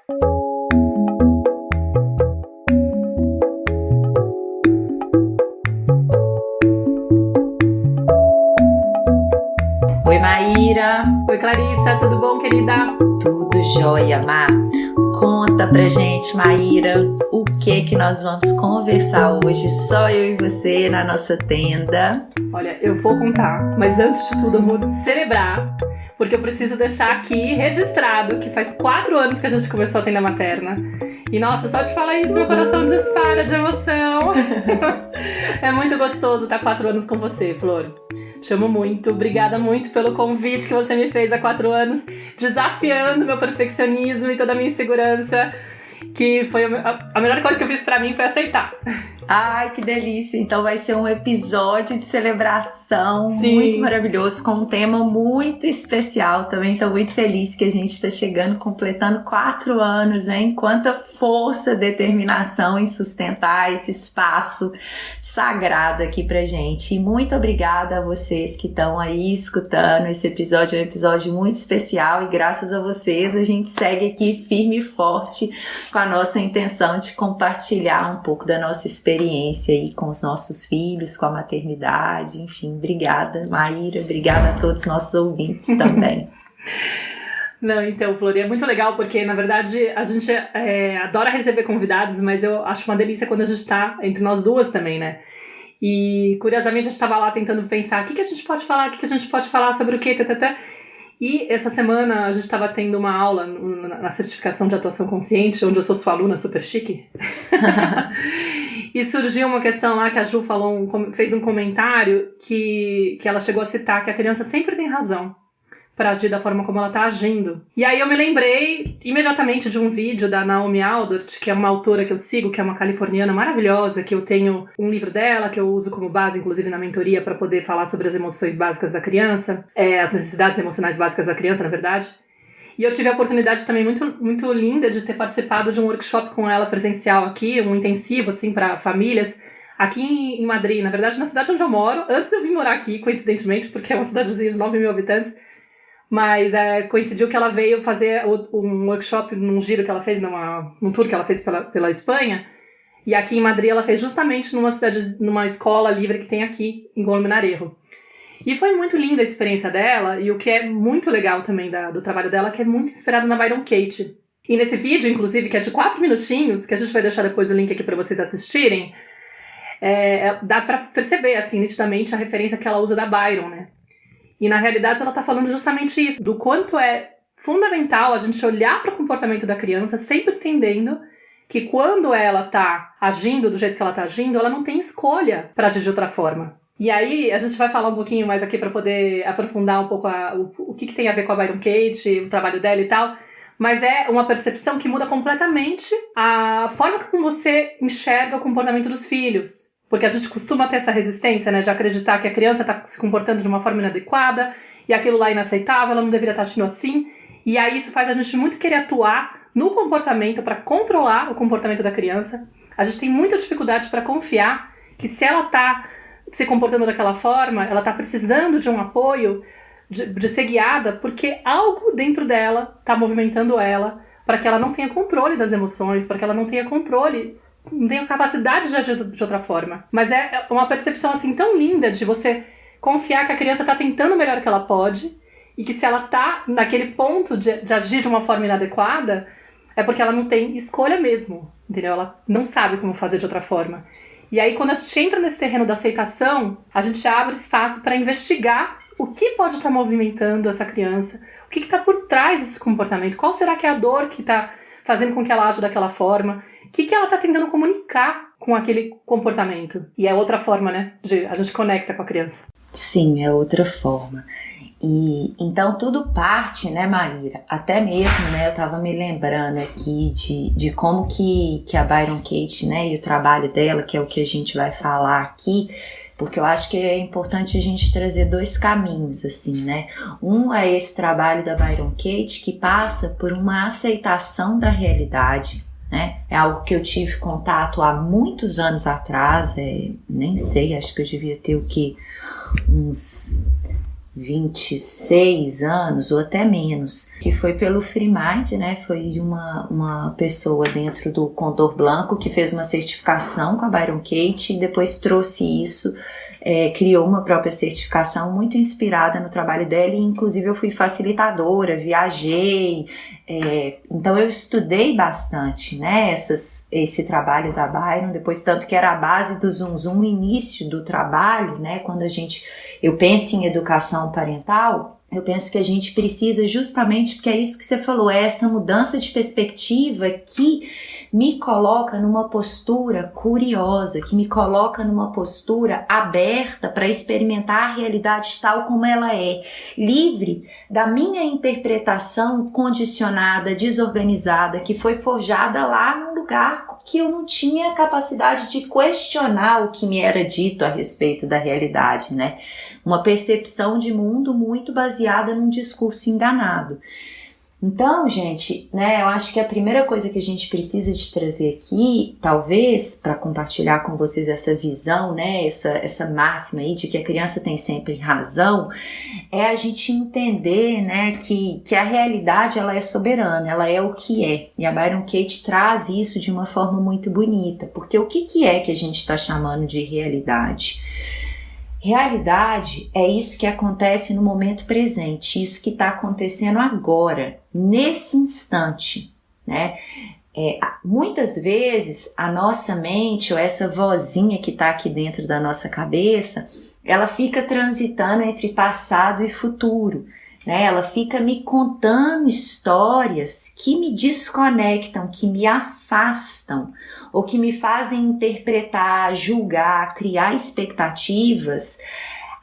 Oi, Maíra. Oi, Clarissa, tudo bom, querida? Tudo jóia, Má. Conta pra gente, Maíra, o que nós vamos conversar hoje, só eu e você, na nossa tenda. Olha, eu vou contar, mas antes de tudo eu vou celebrar, porque eu preciso deixar aqui registrado que faz 4 anos que a gente começou a tenda materna. E nossa, só de falar isso, meu coração dispara de emoção. É muito gostoso estar 4 anos com você, Flor. Te amo muito, obrigada muito pelo convite que você me fez há 4 anos, desafiando meu perfeccionismo e toda a minha insegurança, que foi a melhor coisa que eu fiz pra mim foi aceitar. Ai, que delícia! Então vai ser um episódio de celebração. Sim. Muito maravilhoso, com um tema muito especial. Também estou muito feliz que a gente está chegando, completando 4 anos, hein? Quanta força, determinação em sustentar esse espaço sagrado aqui pra gente. E muito obrigada a vocês que estão aí escutando. Esse episódio é um episódio muito especial e graças a vocês a gente segue aqui firme e forte com a nossa intenção de compartilhar um pouco da nossa experiência aí com os nossos filhos, com a maternidade, enfim, obrigada, Maíra, obrigada a todos os nossos ouvintes também. Não, então, Flor, é muito legal porque, na verdade, a gente adora receber convidados, mas eu acho uma delícia quando a gente está entre nós duas também, né? E, curiosamente, a gente estava lá tentando pensar o que a gente pode falar, o que a gente pode falar sobre o quê, E essa semana a gente estava tendo uma aula na certificação de atuação consciente, onde eu sou sua aluna super chique. E surgiu uma questão lá que a Ju fez um comentário que ela chegou a citar que a criança sempre tem razão para agir da forma como ela está agindo. E aí eu me lembrei imediatamente de um vídeo da Naomi Aldort, que é uma autora que eu sigo, que é uma californiana maravilhosa, que eu tenho um livro dela, que eu uso como base, inclusive, na mentoria, para poder falar sobre as emoções básicas da criança, as necessidades emocionais básicas da criança, na verdade. E eu tive a oportunidade também muito, muito linda de ter participado de um workshop com ela presencial aqui, um intensivo, assim, para famílias, aqui em Madrid, na verdade, na cidade onde eu moro, antes de eu vir morar aqui, coincidentemente, porque é uma cidadezinha de 9 mil habitantes, mas coincidiu que ela veio fazer um workshop num giro que ela fez, num tour que ela fez pela Espanha, e aqui em Madrid ela fez justamente numa escola livre que tem aqui, em Colmenarejo. E foi muito linda a experiência dela, e o que é muito legal também do trabalho dela, que é muito inspirado na Byron Katie. E nesse vídeo, inclusive, que é de 4 minutinhos, que a gente vai deixar depois o link aqui para vocês assistirem, dá para perceber, assim, nitidamente a referência que ela usa da Byron, né? E na realidade ela está falando justamente isso, do quanto é fundamental a gente olhar para o comportamento da criança, sempre entendendo que quando ela está agindo do jeito que ela está agindo, ela não tem escolha para agir de outra forma. E aí a gente vai falar um pouquinho mais aqui para poder aprofundar um pouco o que tem a ver com a Byron Katie, o trabalho dela e tal, mas é uma percepção que muda completamente a forma como você enxerga o comportamento dos filhos. Porque a gente costuma ter essa resistência, né, de acreditar que a criança está se comportando de uma forma inadequada e aquilo lá é inaceitável, ela não deveria estar agindo assim. E aí isso faz a gente muito querer atuar no comportamento para controlar o comportamento da criança. A gente tem muita dificuldade para confiar que se ela está se comportando daquela forma, ela está precisando de um apoio, de ser guiada, porque algo dentro dela está movimentando ela para que ela não tenha controle das emoções, para que ela não tenha controle, não tenha capacidade de agir de outra forma. Mas é uma percepção assim tão linda de você confiar que a criança está tentando o melhor que ela pode e que se ela está naquele ponto de agir de uma forma inadequada, é porque ela não tem escolha mesmo, entendeu? Ela não sabe como fazer de outra forma. E aí, quando a gente entra nesse terreno da aceitação, a gente abre espaço para investigar o que pode estar movimentando essa criança, o que está por trás desse comportamento, qual será que é a dor que está fazendo com que ela aja daquela forma, o que ela está tentando comunicar com aquele comportamento. E é outra forma, né, de a gente conecta com a criança. Sim, é outra forma. E então tudo parte, né, Maíra? Até mesmo, né, eu estava me lembrando aqui de como que a Byron Katie, né, e o trabalho dela, que é o que a gente vai falar aqui, porque eu acho que é importante a gente trazer 2 caminhos, assim, né? Um é esse trabalho da Byron Katie, que passa por uma aceitação da realidade, né? É algo que eu tive contato há muitos anos atrás, nem sei, acho que eu devia ter o quê? Uns 26 anos ou até menos, que foi pelo Free Mind, né? Foi uma pessoa dentro do Condor Blanco que fez uma certificação com a Byron Katie e depois trouxe isso, criou uma própria certificação muito inspirada no trabalho dela, e inclusive eu fui facilitadora, viajei, então eu estudei bastante, né, esse trabalho da Byron, depois tanto que era a base do Zum Zum, o início do trabalho, né, quando eu penso em educação parental, eu penso que a gente precisa justamente, porque é isso que você falou, é essa mudança de perspectiva que me coloca numa postura curiosa, que me coloca numa postura aberta para experimentar a realidade tal como ela é, livre da minha interpretação condicionada, desorganizada, que foi forjada lá num lugar que eu não tinha capacidade de questionar o que me era dito a respeito da realidade, né? Uma percepção de mundo muito baseada num discurso enganado. Então, gente, né, eu acho que a primeira coisa que a gente precisa de trazer aqui, talvez, para compartilhar com vocês essa visão, né, essa máxima aí de que a criança tem sempre razão, é a gente entender, né, que a realidade ela é soberana, ela é o que é. E a Byron Katie traz isso de uma forma muito bonita, porque o que é que a gente está chamando de realidade? Realidade é isso que acontece no momento presente, isso que está acontecendo agora, nesse instante, né? Muitas vezes a nossa mente, ou essa vozinha que está aqui dentro da nossa cabeça, ela fica transitando entre passado e futuro, né? Ela fica me contando histórias que me desconectam, que me afastam, ou que me fazem interpretar, julgar, criar expectativas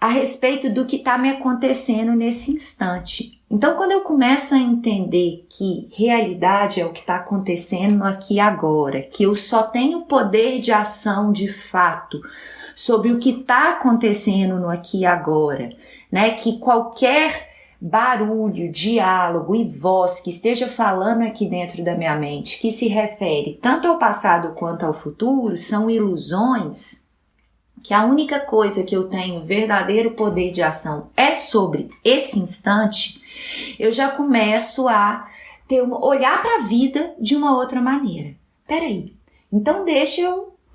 a respeito do que está me acontecendo nesse instante. Então, quando eu começo a entender que realidade é o que está acontecendo no aqui e agora, que eu só tenho poder de ação de fato sobre o que está acontecendo no aqui e agora, né? Que qualquer barulho, diálogo e voz que esteja falando aqui dentro da minha mente, que se refere tanto ao passado quanto ao futuro, são ilusões, que a única coisa que eu tenho verdadeiro poder de ação é sobre esse instante, eu já começo a olhar para a vida de uma outra maneira. Peraí, então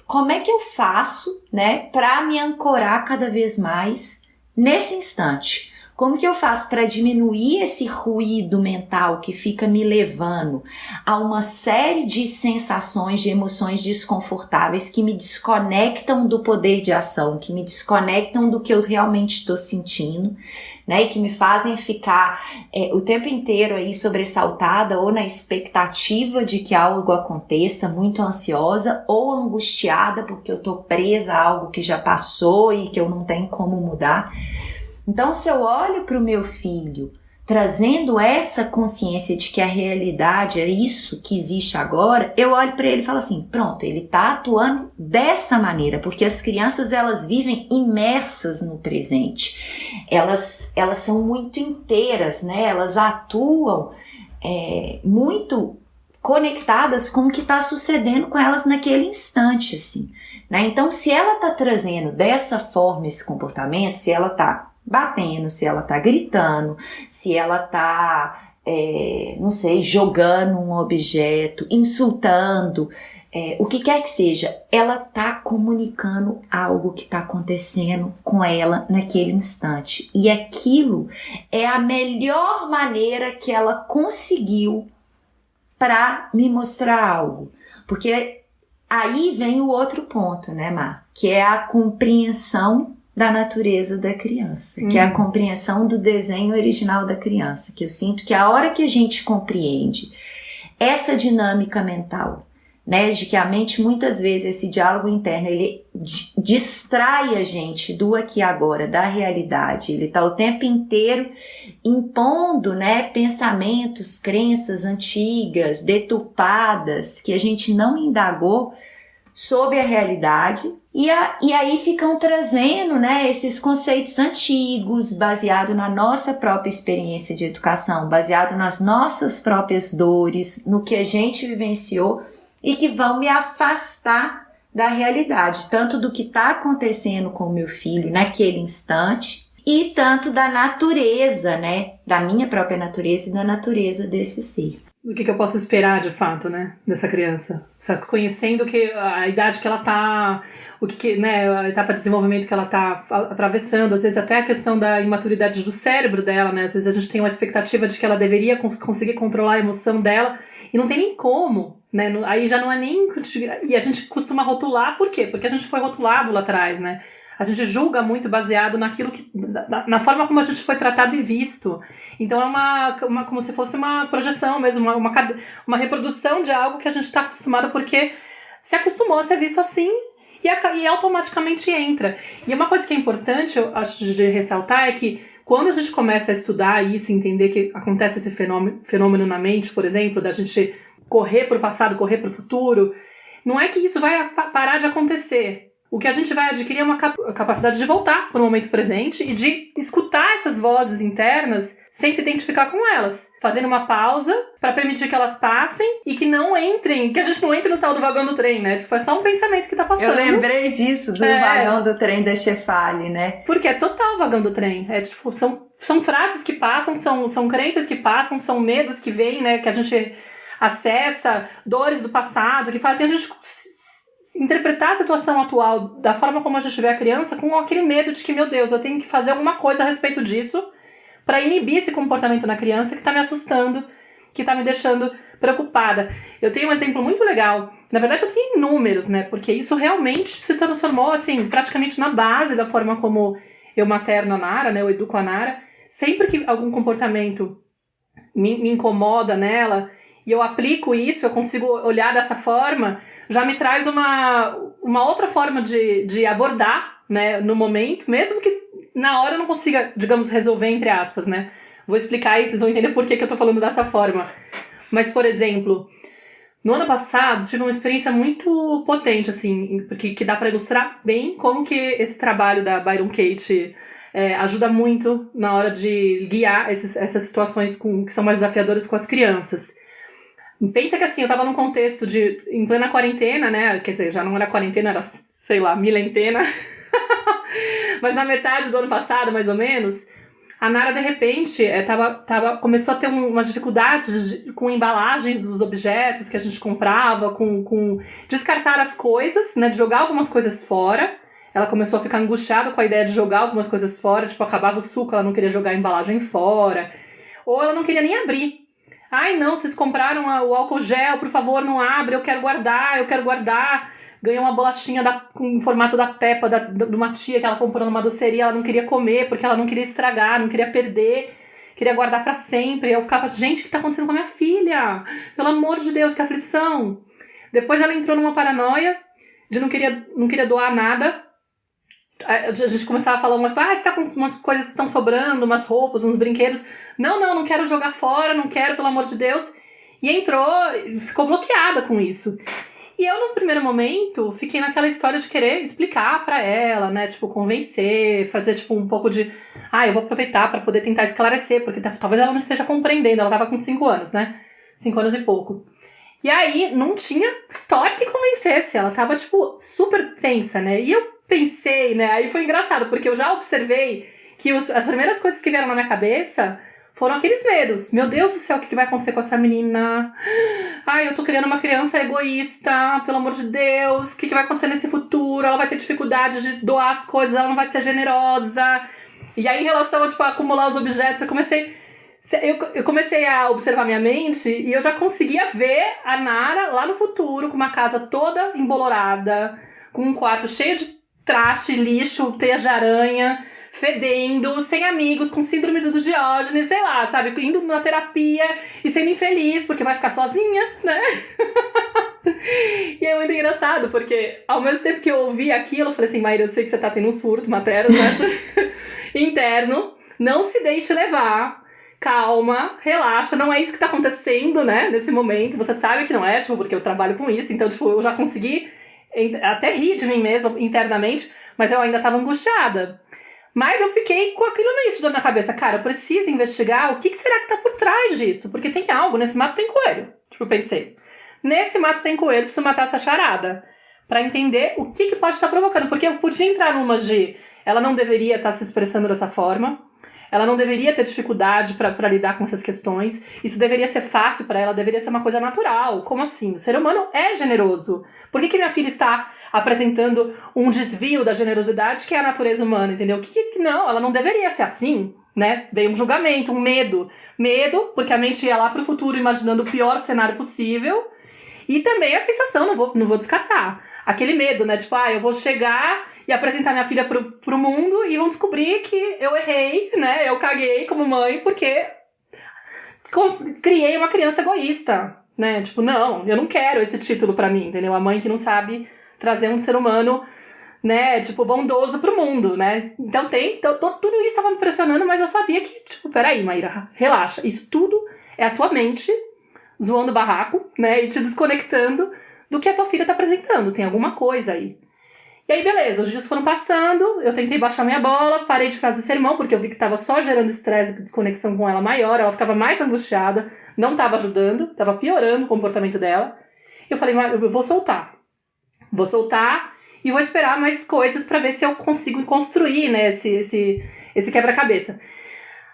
como é que eu faço, né, para me ancorar cada vez mais nesse instante? Como que eu faço para diminuir esse ruído mental que fica me levando a uma série de sensações, de emoções desconfortáveis que me desconectam do poder de ação, que me desconectam do que eu realmente estou sentindo, né? E que me fazem ficar o tempo inteiro aí sobressaltada ou na expectativa de que algo aconteça, muito ansiosa ou angustiada porque eu estou presa a algo que já passou e que eu não tenho como mudar. Então, se eu olho para o meu filho trazendo essa consciência de que a realidade é isso que existe agora, eu olho para ele e falo assim, pronto, ele está atuando dessa maneira, porque as crianças elas vivem imersas no presente, elas são muito inteiras, né? Elas atuam muito conectadas com o que está sucedendo com elas naquele instante, assim, né? Então, se ela está trazendo dessa forma esse comportamento, se ela está batendo, se ela tá gritando, se ela tá, não sei, jogando um objeto, insultando, o que quer que seja, ela tá comunicando algo que tá acontecendo com ela naquele instante. E aquilo é a melhor maneira que ela conseguiu para me mostrar algo. Porque aí vem o outro ponto, né, Mar? Que é a compreensão da natureza da criança, que é a compreensão do desenho original da criança, que eu sinto que a hora que a gente compreende essa dinâmica mental, né, de que a mente muitas vezes, esse diálogo interno, ele distrai a gente do aqui e agora, da realidade, ele está o tempo inteiro impondo, né, pensamentos, crenças antigas, deturpadas, que a gente não indagou sobre a realidade, e aí ficam trazendo, né, esses conceitos antigos, baseado na nossa própria experiência de educação, baseado nas nossas próprias dores, no que a gente vivenciou, e que vão me afastar da realidade, tanto do que está acontecendo com o meu filho naquele instante, e tanto da natureza, né? Da minha própria natureza e da natureza desse ser. O que eu posso esperar, de fato, né, dessa criança? Só que conhecendo que a idade que ela tá, né, a etapa de desenvolvimento que ela tá atravessando, às vezes até a questão da imaturidade do cérebro dela, né? Às vezes a gente tem uma expectativa de que ela deveria conseguir controlar a emoção dela e não tem nem como, né? Aí já não é nem... E a gente costuma rotular, por quê? Porque a gente foi rotulado lá atrás, né? A gente julga muito baseado naquilo que, na forma como a gente foi tratado e visto. Então é como se fosse uma projeção mesmo, uma reprodução de algo que a gente está acostumado porque se acostumou a ser visto assim e automaticamente entra. E uma coisa que é importante, eu acho, de ressaltar é que quando a gente começa a estudar isso, entender que acontece esse fenômeno na mente, por exemplo, da gente correr para o passado, correr para o futuro, não é que isso vai parar de acontecer. O que a gente vai adquirir é uma capacidade de voltar para o momento presente e de escutar essas vozes internas sem se identificar com elas. Fazendo uma pausa para permitir que elas passem e que não entrem, que a gente não entre no tal do vagão do trem, né? Tipo, é só um pensamento que tá passando. Eu lembrei disso, do vagão do trem da Chefali, né? Porque é total vagão do trem. É tipo, são frases que passam, são crenças que passam, são medos que vêm, né? Que a gente acessa, dores do passado, que fazem a gente interpretar a situação atual da forma como a gente vê a criança com aquele medo de que, meu Deus, eu tenho que fazer alguma coisa a respeito disso para inibir esse comportamento na criança que está me assustando, que está me deixando preocupada. Eu tenho um exemplo muito legal. Na verdade, eu tenho inúmeros, né? Porque isso realmente se transformou, assim, praticamente na base da forma como eu materno a Nara, né? Eu educo a Nara. Sempre que algum comportamento me incomoda nela e eu aplico isso, eu consigo olhar dessa forma, já me traz uma outra forma de abordar, né, no momento, mesmo que na hora eu não consiga, digamos, resolver, entre aspas, né? Vou explicar aí, vocês vão entender por que eu tô falando dessa forma. Mas, por exemplo, no ano passado, tive uma experiência muito potente, assim, porque que dá para ilustrar bem como que esse trabalho da Byron Katie ajuda muito na hora de guiar essas situações que são mais desafiadoras com as crianças. Pensa que assim, eu tava num contexto em plena quarentena, né? Quer dizer, já não era quarentena, era, sei lá, milentena. Mas na metade do ano passado, mais ou menos, a Nara, de repente, começou a ter umas dificuldades com embalagens dos objetos que a gente comprava, com descartar as coisas, né? De jogar algumas coisas fora. Ela começou a ficar angustiada com a ideia de jogar algumas coisas fora. Tipo, acabava o suco, ela não queria jogar a embalagem fora. Ou ela não queria nem abrir. Ai, não, vocês compraram o álcool gel, por favor, não abre, eu quero guardar. Ganhou uma bolachinha em formato da Peppa, de uma tia que ela comprou numa doceria, ela não queria comer, porque ela não queria estragar, não queria perder, queria guardar pra sempre. Eu ficava, gente, o que tá acontecendo com a minha filha? Pelo amor de Deus, que aflição. Depois ela entrou numa paranoia de não queria doar nada. A gente começava a falar você tá com umas coisas que estão sobrando, umas roupas, uns brinquedos. Não quero jogar fora, não quero, pelo amor de Deus. E entrou, ficou bloqueada com isso. E eu, no primeiro momento, fiquei naquela história de querer explicar pra ela, né? Tipo, convencer, fazer, tipo, um pouco de... eu vou aproveitar pra poder tentar esclarecer, porque talvez ela não esteja compreendendo. Ela tava com 5 anos, né? 5 anos e pouco. E aí, não tinha história que convencesse. Ela tava, tipo, super tensa, né? E eu pensei, né? Aí foi engraçado, porque eu já observei que as primeiras coisas que vieram na minha cabeça foram aqueles medos. Meu Deus do céu, o que vai acontecer com essa menina? Eu tô criando uma criança egoísta, pelo amor de Deus. O que vai acontecer nesse futuro? Ela vai ter dificuldade de doar as coisas, ela não vai ser generosa. E aí, em relação a, tipo, acumular os objetos, eu comecei a observar minha mente e eu já conseguia ver a Nara lá no futuro, com uma casa toda embolorada, com um quarto cheio de traste, lixo, teia de aranha, fedendo, sem amigos, com síndrome do Diógenes, sei lá, sabe? Indo na terapia e sendo infeliz, porque vai ficar sozinha, né? E é muito engraçado, porque ao mesmo tempo que eu ouvi aquilo, eu falei assim, Maíra, eu sei que você tá tendo um surto materno, né? Interno, não se deixe levar, calma, relaxa, não é isso que tá acontecendo, né? Nesse momento, você sabe que não é, tipo, porque eu trabalho com isso, então, tipo, eu já consegui até rir de mim mesma internamente, mas eu ainda tava angustiada. Mas eu fiquei com aquilo nítido na cabeça. Cara, eu preciso investigar o que será que tá por trás disso. Porque tem algo, nesse mato tem coelho. Tipo, eu pensei. Nesse mato tem coelho, preciso matar essa charada. Pra entender o que pode estar provocando. Porque eu podia entrar numas de... ela não deveria estar se expressando dessa forma, ela não deveria ter dificuldade para lidar com essas questões, isso deveria ser fácil para ela, deveria ser uma coisa natural. Como assim? O ser humano é generoso. Por que minha filha está apresentando um desvio da generosidade que é a natureza humana, entendeu? Não, ela não deveria ser assim, né? Veio um julgamento, um medo. Medo, porque a mente ia lá para o futuro imaginando o pior cenário possível, e também a sensação, não vou descartar, aquele medo, né? Tipo, eu vou chegar e apresentar minha filha pro mundo e vão descobrir que eu errei, né? Eu caguei como mãe porque criei uma criança egoísta, né? Tipo, não, eu não quero esse título pra mim, entendeu? A mãe que não sabe trazer um ser humano, né? Tipo, bondoso pro mundo, né? Então tudo isso tava me pressionando, mas eu sabia que, tipo, peraí, Maíra, relaxa. Isso tudo é a tua mente zoando o barraco, né? E te desconectando do que a tua filha tá apresentando. Tem alguma coisa aí. E aí, beleza, os dias foram passando, eu tentei baixar minha bola, parei de fazer sermão, porque eu vi que tava só gerando estresse e desconexão com ela maior, ela ficava mais angustiada, não tava ajudando, tava piorando o comportamento dela. Eu falei, mas eu vou soltar e vou esperar mais coisas pra ver se eu consigo construir, né, esse quebra-cabeça.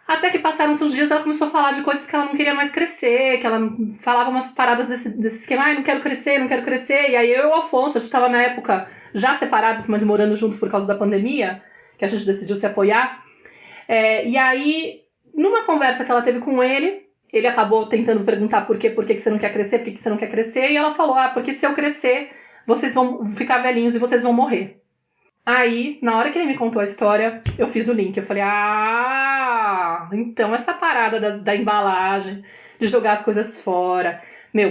Até que passaram-se uns dias, ela começou a falar de coisas que ela não queria mais crescer, que ela falava umas paradas desse esquema, não quero crescer, e aí eu e o Afonso, a gente tava na época já separados, mas morando juntos por causa da pandemia, que a gente decidiu se apoiar, e aí, numa conversa que ela teve com ele acabou tentando perguntar por que você não quer crescer, e ela falou, porque se eu crescer, vocês vão ficar velhinhos e vocês vão morrer. Aí, na hora que ele me contou a história, eu fiz o link. Eu falei, então essa parada da embalagem, de jogar as coisas fora,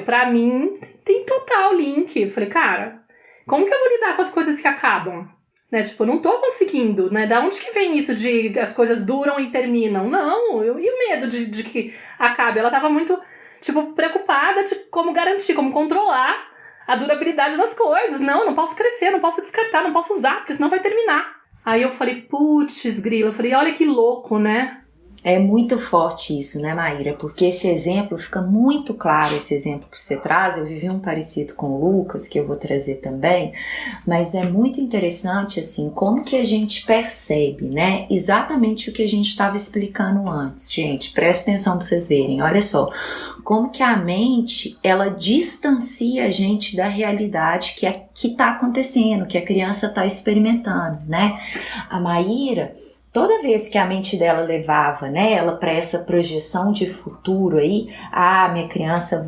pra mim, tem total link. Eu falei, cara, como que eu vou lidar com as coisas que acabam? Né? Tipo, eu não tô conseguindo, né? Da onde que vem isso de as coisas duram e terminam? Não, e o medo de que acabe? Ela tava muito, preocupada de como garantir, como controlar a durabilidade das coisas. Não posso crescer, não posso descartar, não posso usar, porque senão vai terminar. Aí eu falei, putz, grila. Eu falei, olha que louco, né? É muito forte isso, né, Maíra? Porque esse exemplo fica muito claro, esse exemplo que você traz. Eu vivi um parecido com o Lucas, que eu vou trazer também, mas é muito interessante, assim, como que a gente percebe, né, exatamente o que a gente estava explicando antes. Gente, presta atenção para vocês verem, olha só, como que a mente, ela distancia a gente da realidade que está acontecendo, que a criança está experimentando, né? A Maíra, toda vez que a mente dela levava, né, ela para essa projeção de futuro aí, minha criança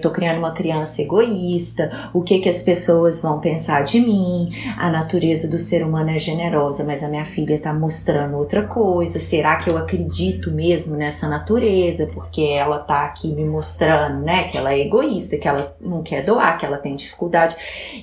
tô criando uma criança egoísta, o que as pessoas vão pensar de mim, a natureza do ser humano é generosa, mas a minha filha tá mostrando outra coisa, será que eu acredito mesmo nessa natureza, porque ela tá aqui me mostrando, né, que ela é egoísta, que ela não quer doar, que ela tem dificuldade.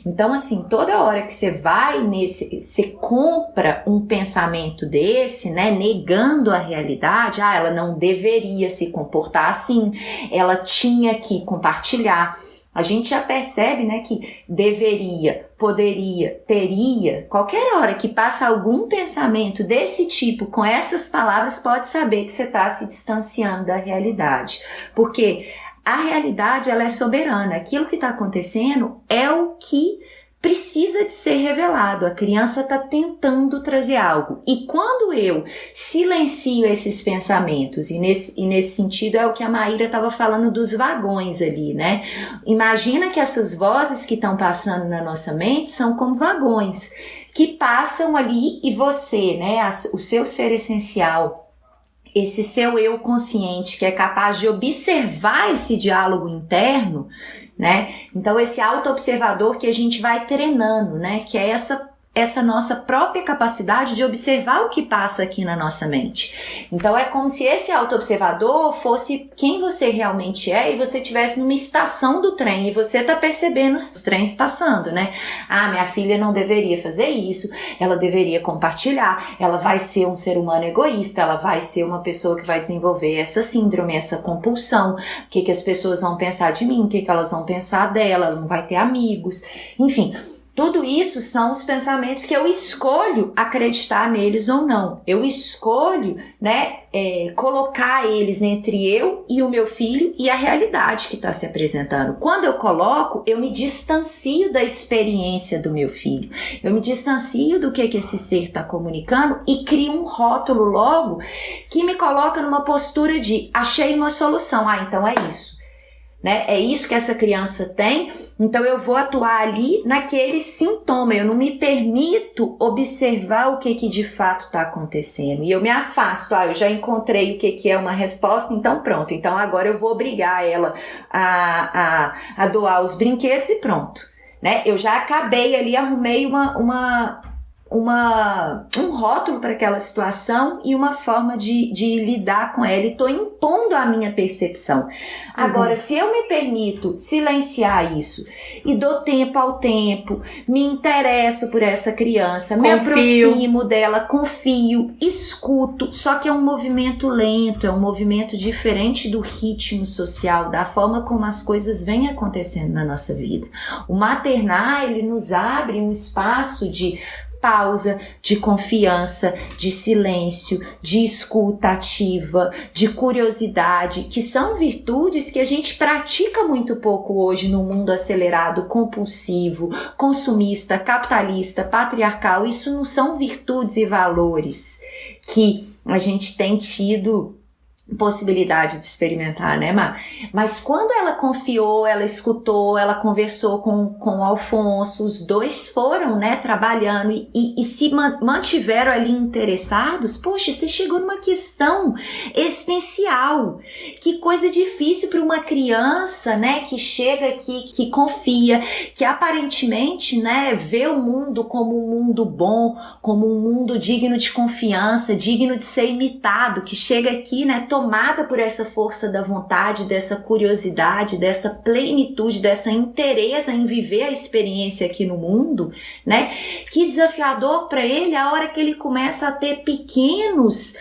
Então, assim, toda hora que você vai você compra um pensamento desse, né, negando a realidade, ela não deveria se comportar assim, ela tinha que compartilhar. A gente já percebe, né, que deveria, poderia, teria, qualquer hora que passa algum pensamento desse tipo com essas palavras, pode saber que você está se distanciando da realidade, porque a realidade, ela é soberana. Aquilo que está acontecendo é o que precisa de ser revelado. A criança está tentando trazer algo. E quando eu silencio esses pensamentos, e nesse sentido é o que a Maíra estava falando dos vagões ali, né? Imagina que essas vozes que estão passando na nossa mente são como vagões, que passam ali e você, né? O seu ser essencial, esse seu eu consciente que é capaz de observar esse diálogo interno, né? Então esse auto-observador que a gente vai treinando, né? Que é essa nossa própria capacidade de observar o que passa aqui na nossa mente. Então é como se esse auto-observador fosse quem você realmente é e você estivesse numa estação do trem e você está percebendo os trens passando, né? Minha filha não deveria fazer isso, ela deveria compartilhar, ela vai ser um ser humano egoísta, ela vai ser uma pessoa que vai desenvolver essa síndrome, essa compulsão, o que as pessoas vão pensar de mim, o que elas vão pensar dela, ela não vai ter amigos, enfim. Tudo isso são os pensamentos que eu escolho acreditar neles ou não. Eu escolho, né, colocar eles entre eu e o meu filho e a realidade que está se apresentando. Quando eu coloco, eu me distancio da experiência do meu filho. Eu me distancio do que esse ser está comunicando e crio um rótulo logo que me coloca numa postura de achei uma solução. Então é isso. Né? É isso que essa criança tem, então eu vou atuar ali naquele sintoma, eu não me permito observar o que de fato está acontecendo, e eu me afasto, eu já encontrei o que é uma resposta, então pronto, então agora eu vou obrigar ela a doar os brinquedos e pronto, né? Eu já acabei ali, arrumei um rótulo para aquela situação e uma forma de lidar com ela, e estou impondo a minha percepção. Agora, se eu me permito silenciar isso e dou tempo ao tempo, me interesso por essa criança, me aproximo dela, confio, escuto, só que é um movimento lento, é um movimento diferente do ritmo social, da forma como as coisas vêm acontecendo na nossa vida. O maternar, ele nos abre um espaço de pausa, de confiança, de silêncio, de escuta ativa, de curiosidade, que são virtudes que a gente pratica muito pouco hoje no mundo acelerado, compulsivo, consumista, capitalista, patriarcal. Isso não são virtudes e valores que a gente tem tido possibilidade de experimentar, né, Mar? Mas quando ela confiou, ela escutou, ela conversou com o Alfonso, os dois foram, né, trabalhando e se mantiveram ali interessados. Poxa, você chegou numa questão existencial. Que coisa difícil para uma criança, né, que chega aqui, que confia, que aparentemente, né, vê o mundo como um mundo bom, como um mundo digno de confiança, digno de ser imitado, que chega aqui, né, tomada por essa força da vontade, dessa curiosidade, dessa plenitude, dessa interesse em viver a experiência aqui no mundo, né? Que desafiador para ele a hora que ele começa a ter pequenos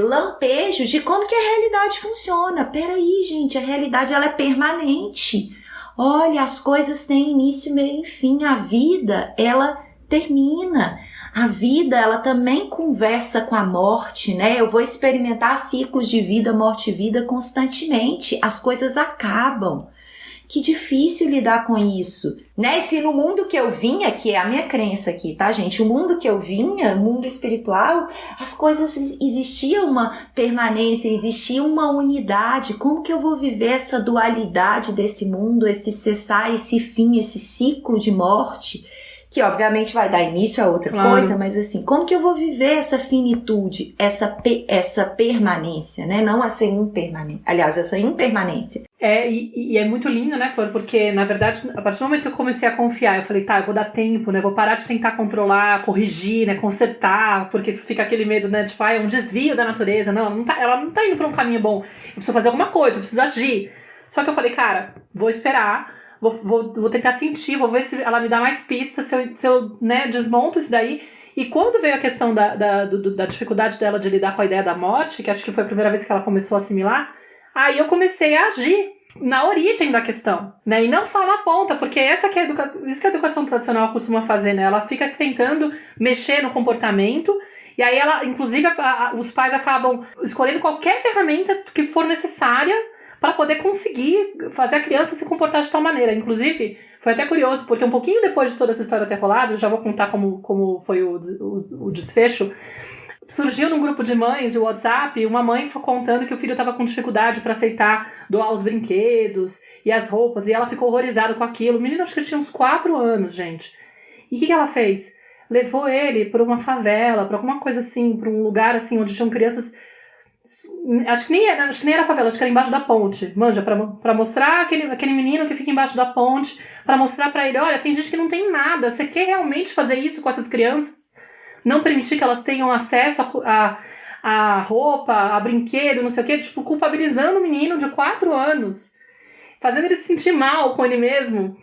lampejos de como que a realidade funciona. Peraí, gente, a realidade ela é permanente. Olha, as coisas têm início, meio e fim. A vida, ela termina. A vida, ela também conversa com a morte, né? Eu vou experimentar ciclos de vida, morte e vida constantemente. As coisas acabam. Que difícil lidar com isso, né? Se no mundo que eu vinha, que é a minha crença aqui, tá, gente? O mundo que eu vinha, o mundo espiritual, as coisas existia uma permanência, existia uma unidade. Como que eu vou viver essa dualidade desse mundo, esse cessar, esse fim, esse ciclo de morte? Que obviamente vai dar início a outra coisa, mas assim, como que eu vou viver essa finitude, essa permanência, né? Não essa impermanência, aliás, essa impermanência. E é muito lindo, né, Flor? Porque, na verdade, a partir do momento que eu comecei a confiar, eu falei, eu vou dar tempo, né? Vou parar de tentar controlar, corrigir, né? Consertar, porque fica aquele medo, né? Tipo, é um desvio da natureza. Não, ela não tá indo pra um caminho bom. Eu preciso fazer alguma coisa, eu preciso agir. Só que eu falei, cara, vou esperar. Vou tentar sentir, vou ver se ela me dá mais pistas, se eu né, desmonto isso daí. E quando veio a questão da dificuldade dela de lidar com a ideia da morte, que acho que foi a primeira vez que ela começou a assimilar, aí eu comecei a agir na origem da questão, né? E não só na ponta, porque isso que a educação tradicional costuma fazer, né? Ela fica tentando mexer no comportamento, e aí ela, inclusive, os pais acabam escolhendo qualquer ferramenta que for necessária para poder conseguir fazer a criança se comportar de tal maneira. Inclusive, foi até curioso, porque um pouquinho depois de toda essa história ter rolado, eu já vou contar como foi o desfecho, surgiu num grupo de mães de WhatsApp uma mãe contando que o filho estava com dificuldade para aceitar doar os brinquedos e as roupas, e ela ficou horrorizada com aquilo. O menino acho que tinha uns 4 anos, gente. E o que ela fez? Levou ele para uma favela, para alguma coisa assim, para um lugar assim onde tinham crianças. Acho que nem era favela, acho que era embaixo da ponte, manja, pra mostrar aquele menino que fica embaixo da ponte, pra mostrar pra ele, olha, tem gente que não tem nada, você quer realmente fazer isso com essas crianças? Não permitir que elas tenham acesso a roupa, a brinquedo, não sei o quê, tipo, culpabilizando o menino de 4 anos, fazendo ele se sentir mal com ele mesmo.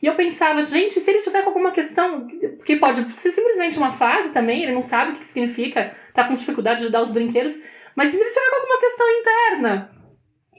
E eu pensava, gente, se ele tiver com alguma questão, que pode ser simplesmente uma fase também, ele não sabe o que significa, tá com dificuldade de dar os brinquedos, mas se ele tiver alguma questão interna,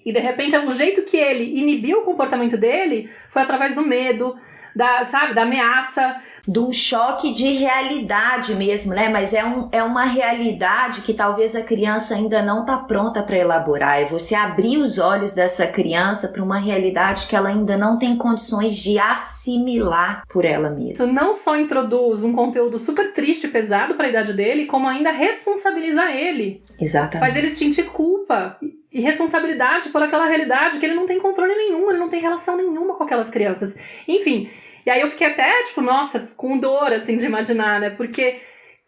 e de repente o jeito que ele inibiu o comportamento dele foi através do medo, da ameaça. De um choque de realidade mesmo, né? Mas é uma realidade que talvez a criança ainda não está pronta para elaborar. É você abrir os olhos dessa criança para uma realidade que ela ainda não tem condições de assimilar por ela mesma. Isso não só introduz um conteúdo super triste e pesado para a idade dele, como ainda responsabiliza ele. Exatamente. Faz ele sentir culpa e responsabilidade por aquela realidade que ele não tem controle nenhum, ele não tem relação nenhuma com aquelas crianças. Enfim, e aí eu fiquei até, tipo, nossa, com dor, assim, de imaginar, né? Porque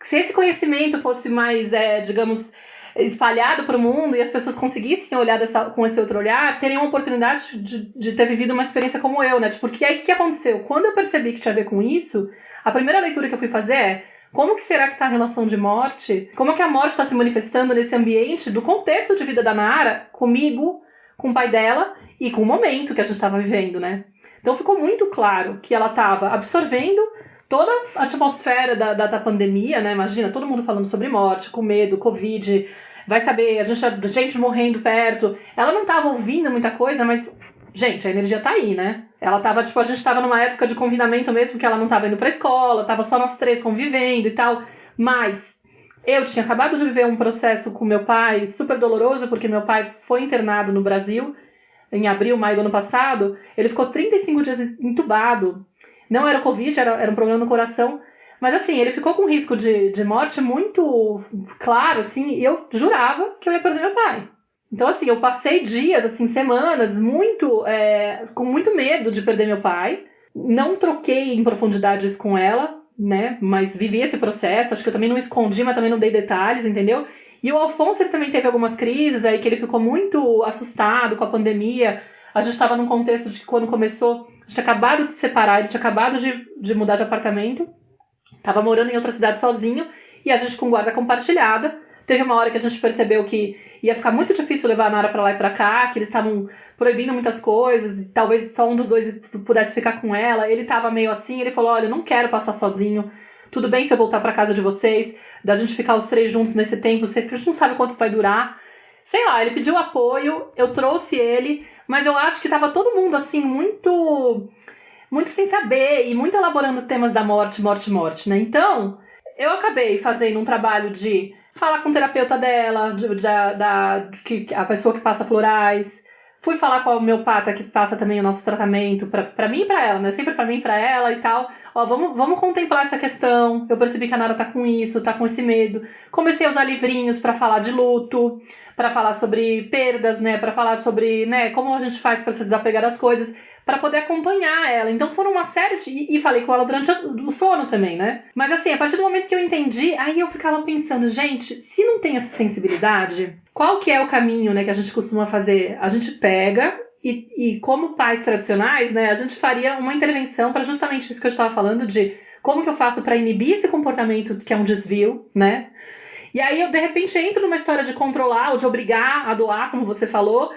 se esse conhecimento fosse mais, digamos, espalhado para o mundo e as pessoas conseguissem olhar com esse outro olhar, teriam a oportunidade de ter vivido uma experiência como eu, né? Porque aí o que aconteceu? Quando eu percebi que tinha a ver com isso, a primeira leitura que eu fui fazer é: como que será que está a relação de morte? Como que a morte está se manifestando nesse ambiente do contexto de vida da Nara, comigo, com o pai dela e com o momento que a gente estava vivendo, né? Então ficou muito claro que ela estava absorvendo toda a atmosfera da pandemia, né? Imagina, todo mundo falando sobre morte, com medo, Covid, vai saber, a gente morrendo perto. Ela não estava ouvindo muita coisa, mas, gente, a energia tá aí, né? Ela tava, tipo, a gente tava numa época de confinamento mesmo, que ela não tava indo pra escola, tava só nós três convivendo e tal, mas eu tinha acabado de viver um processo com meu pai super doloroso, porque meu pai foi internado no Brasil em abril, maio do ano passado. Ele ficou 35 dias entubado. Não era Covid, era um problema no coração. Mas assim, ele ficou com risco de morte muito claro, assim, e eu jurava que eu ia perder meu pai. Então assim, eu passei dias, assim, semanas, com muito medo de perder meu pai. Não troquei em profundidade isso com ela, né? Mas vivi esse processo. Acho que eu também não escondi, mas também não dei detalhes, entendeu? E o Alfonso, ele também teve algumas crises aí que ele ficou muito assustado com a pandemia. A gente estava num contexto de que quando começou, a gente tinha acabado de se separar, ele tinha acabado de mudar de apartamento, estava morando em outra cidade sozinho, e a gente com guarda compartilhada. Teve uma hora que a gente percebeu que ia ficar muito difícil levar a Nara para lá e para cá, que eles estavam proibindo muitas coisas, e talvez só um dos dois pudesse ficar com ela. Ele estava meio assim, ele falou: olha, eu não quero passar sozinho, tudo bem se eu voltar para casa de vocês, da gente ficar os três juntos nesse tempo, a gente não sabe quanto vai durar. Sei lá, ele pediu apoio, eu trouxe ele, mas eu acho que estava todo mundo assim, muito sem saber e muito elaborando temas da morte, né? Então, eu acabei fazendo um trabalho de falar com o terapeuta dela, a pessoa que passa florais. Fui falar com a homeopata que passa também o nosso tratamento, pra mim e pra ela, né? Sempre pra mim e pra ela e tal. Ó, vamos contemplar essa questão. Eu percebi que a Nara tá com isso, tá com esse medo. Comecei a usar livrinhos pra falar de luto, pra falar sobre perdas, né? Pra falar sobre, né, como a gente faz pra se desapegar das coisas, pra poder acompanhar ela. Então foram uma série de... E falei com ela durante o sono também, né? Mas assim, a partir do momento que eu entendi, aí eu ficava pensando, gente, se não tem essa sensibilidade, qual que é o caminho, né, que a gente costuma fazer? A gente pega e como pais tradicionais, né, a gente faria uma intervenção para justamente isso que eu estava falando, de como que eu faço para inibir esse comportamento que é um desvio, né? E aí eu, de repente, entro numa história de controlar ou de obrigar a doar, como você falou,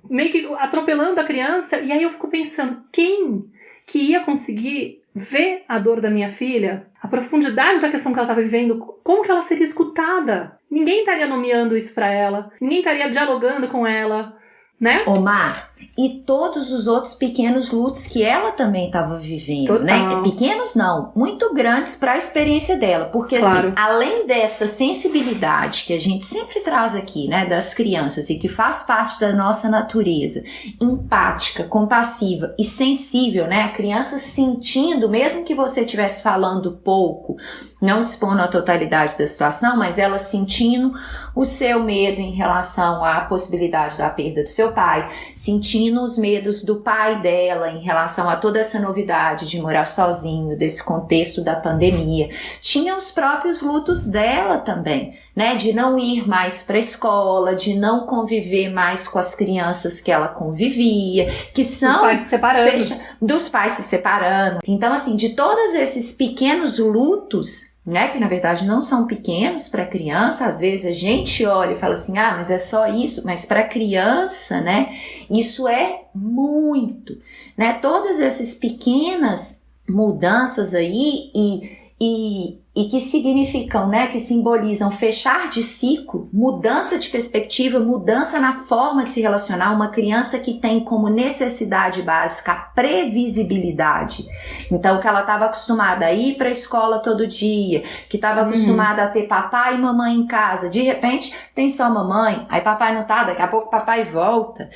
meio que atropelando a criança, e aí eu fico pensando, quem que ia conseguir ver a dor da minha filha, a profundidade da questão que ela estava vivendo, como que ela seria escutada? Ninguém estaria nomeando isso para ela, ninguém estaria dialogando com ela, né? Omar, e todos os outros pequenos lutos que ela também estava vivendo, né? Pequenos não, muito grandes para a experiência dela, porque claro, assim, além dessa sensibilidade que a gente sempre traz aqui, né, das crianças e que faz parte da nossa natureza, empática, compassiva e sensível, né? A criança sentindo, mesmo que você estivesse falando pouco, não expondo a totalidade da situação, mas ela sentindo o seu medo em relação à possibilidade da perda do seu pai, sentindo os medos do pai dela em relação a toda essa novidade de morar sozinho, desse contexto da pandemia. Tinha os próprios lutos dela também, né? De não ir mais para a escola, de não conviver mais com as crianças que ela convivia, que são... Dos pais se separando. Dos pais se separando. Então, assim, de todos esses pequenos lutos, né, que na verdade não são pequenos para criança, às vezes a gente olha e fala assim, mas é só isso, mas para criança, né, isso é muito, né, todas essas pequenas mudanças aí e e que significam, né, que simbolizam fechar de ciclo, mudança de perspectiva, mudança na forma de se relacionar. Uma criança que tem como necessidade básica a previsibilidade. Então, que ela estava acostumada a ir para a escola todo dia, que estava acostumada a ter papai e mamãe em casa. De repente, tem só mamãe, aí papai não tá, daqui a pouco papai volta.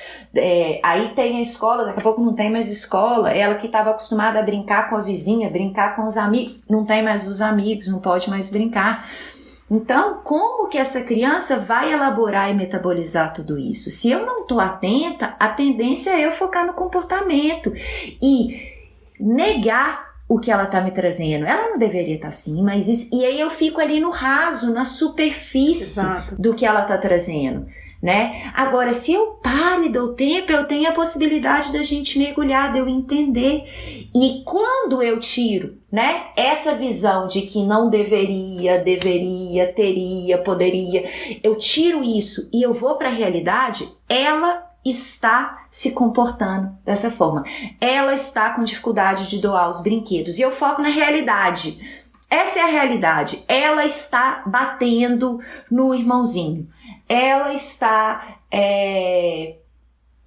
Aí tem a escola, daqui a pouco não tem mais escola. Ela que estava acostumada a brincar com a vizinha, brincar com os amigos, não tem mais os amigos, não pode mais brincar. Então, como que essa criança vai elaborar e metabolizar tudo isso? Se eu não estou atenta, a tendência é eu focar no comportamento e negar o que ela está me trazendo. Ela não deveria estar assim, mas isso, e aí eu fico ali no raso, na superfície do que ela está trazendo. Né? Agora, se eu paro e dou tempo, eu tenho a possibilidade da gente mergulhar, de eu entender. E quando eu tiro, né, essa visão de que não deveria, teria, poderia, eu tiro isso e eu vou para a realidade, ela está se comportando dessa forma. Ela está com dificuldade de doar os brinquedos. E eu foco na realidade. Essa é a realidade. Ela está batendo no irmãozinho. Ela está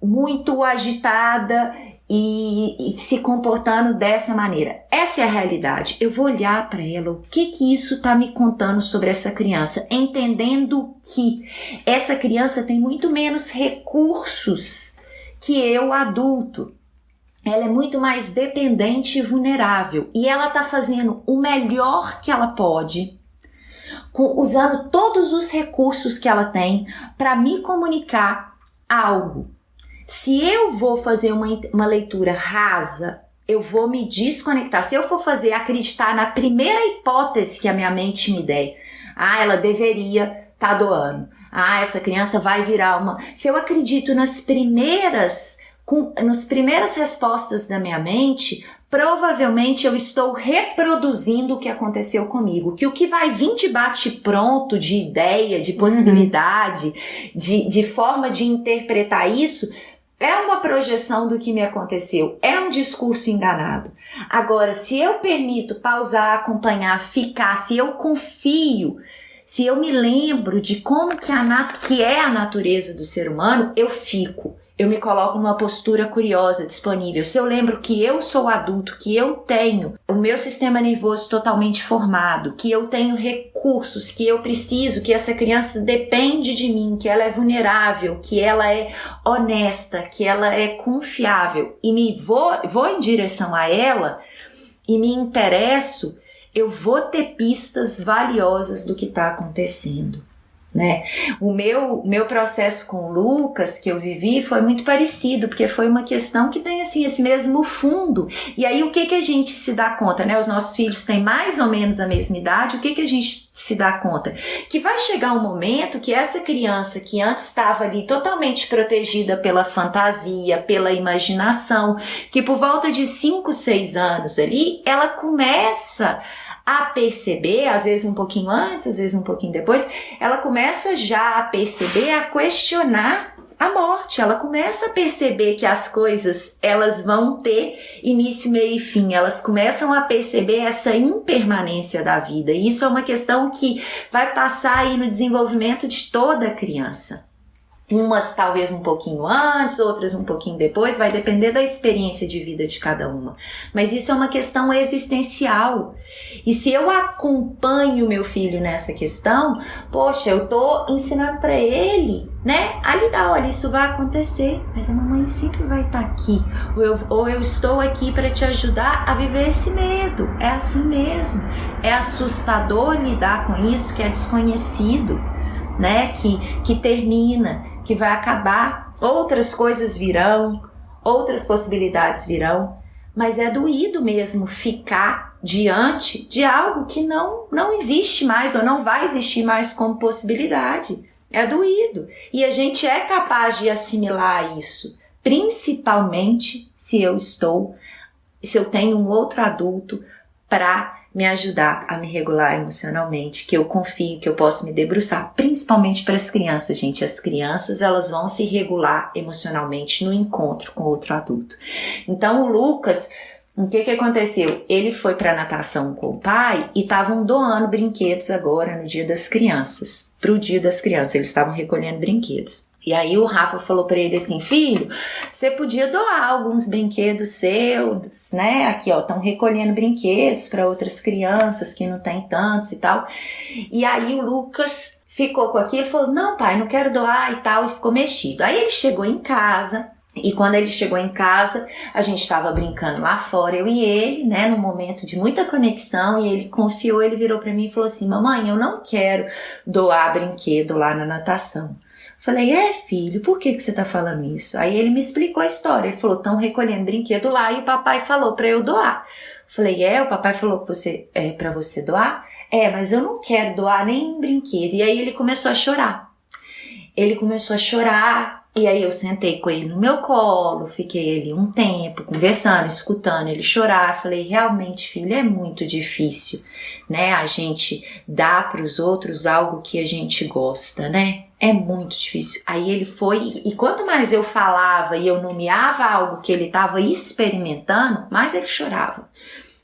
muito agitada e se comportando dessa maneira. Essa é a realidade. Eu vou olhar para ela, o que isso está me contando sobre essa criança, entendendo que essa criança tem muito menos recursos que eu, adulto. Ela é muito mais dependente e vulnerável. E ela está fazendo o melhor que ela pode, usando todos os recursos que ela tem para me comunicar algo. Se eu vou fazer uma leitura rasa, eu vou me desconectar. Se eu for acreditar na primeira hipótese que a minha mente me der, ela deveria estar doando. Essa criança vai virar uma... Se eu acredito nas primeiras respostas da minha mente, provavelmente eu estou reproduzindo o que aconteceu comigo. Que o que vai vir de bate-pronto, de ideia, de possibilidade, de forma de interpretar isso, é uma projeção do que me aconteceu. É um discurso enganado. Agora, se eu permito pausar, acompanhar, ficar, se eu confio, se eu me lembro de como que é a natureza do ser humano, eu fico. Eu me coloco numa postura curiosa, disponível. Se eu lembro que eu sou adulto, que eu tenho o meu sistema nervoso totalmente formado, que eu tenho recursos, que eu preciso, que essa criança depende de mim, que ela é vulnerável, que ela é honesta, que ela é confiável, e vou em direção a ela e me interesso, eu vou ter pistas valiosas do que está acontecendo. Né? O meu processo com o Lucas, que eu vivi, foi muito parecido, porque foi uma questão que tem assim, esse mesmo fundo. E aí o que a gente se dá conta? Né? Os nossos filhos têm mais ou menos a mesma idade, o que a gente se dá conta? Que vai chegar um momento que essa criança que antes estava ali totalmente protegida pela fantasia, pela imaginação, que por volta de 5, 6 anos ali, ela começa a perceber, às vezes um pouquinho antes, às vezes um pouquinho depois, ela começa já a perceber, a questionar a morte. Ela começa a perceber que as coisas, elas vão ter início, meio e fim. Elas começam a perceber essa impermanência da vida. E isso é uma questão que vai passar aí no desenvolvimento de toda a criança. Umas talvez um pouquinho antes, outras um pouquinho depois, vai depender da experiência de vida de cada uma. Mas isso é uma questão existencial. E se eu acompanho meu filho nessa questão, poxa, eu tô ensinando para ele, né, a lidar, olha, isso vai acontecer, mas a mamãe sempre vai estar aqui. Ou eu estou aqui para te ajudar a viver esse medo. É assim mesmo. É assustador lidar com isso, que é desconhecido, né, que termina, que vai acabar, outras coisas virão, outras possibilidades virão, mas é doído mesmo ficar diante de algo que não existe mais ou não vai existir mais como possibilidade. É doído. E a gente é capaz de assimilar isso, principalmente se eu tenho um outro adulto para me ajudar a me regular emocionalmente, que eu confio que eu posso me debruçar, principalmente para as crianças, gente. As crianças, elas vão se regular emocionalmente no encontro com outro adulto. Então, o Lucas, O que aconteceu? Ele foi para natação com o pai e estavam doando brinquedos agora no Dia das Crianças. Pro Dia das Crianças, eles estavam recolhendo brinquedos. E aí o Rafa falou para ele assim, filho, você podia doar alguns brinquedos seus, né? Aqui, ó, estão recolhendo brinquedos para outras crianças que não tem tantos e tal. E aí o Lucas ficou com aquilo e falou, não, pai, não quero doar e tal, e ficou mexido. Aí ele chegou em casa, e quando ele chegou em casa, a gente estava brincando lá fora, eu e ele, né, num momento de muita conexão, e ele confiou, ele virou para mim e falou assim, mamãe, eu não quero doar brinquedo lá na natação. Falei, filho, por que você tá falando isso? Aí ele me explicou a história, ele falou, estão recolhendo brinquedo lá e o papai falou para eu doar. Falei, o papai falou que você para você doar? Mas eu não quero doar nem brinquedo. E aí ele começou a chorar. E aí eu sentei com ele no meu colo, fiquei ali um tempo conversando, escutando ele chorar. Falei, realmente, filho, é muito difícil, né? A gente dá para os outros algo que a gente gosta, né? É muito difícil. Aí ele foi, e quanto mais eu falava e eu nomeava algo que ele estava experimentando, mais ele chorava.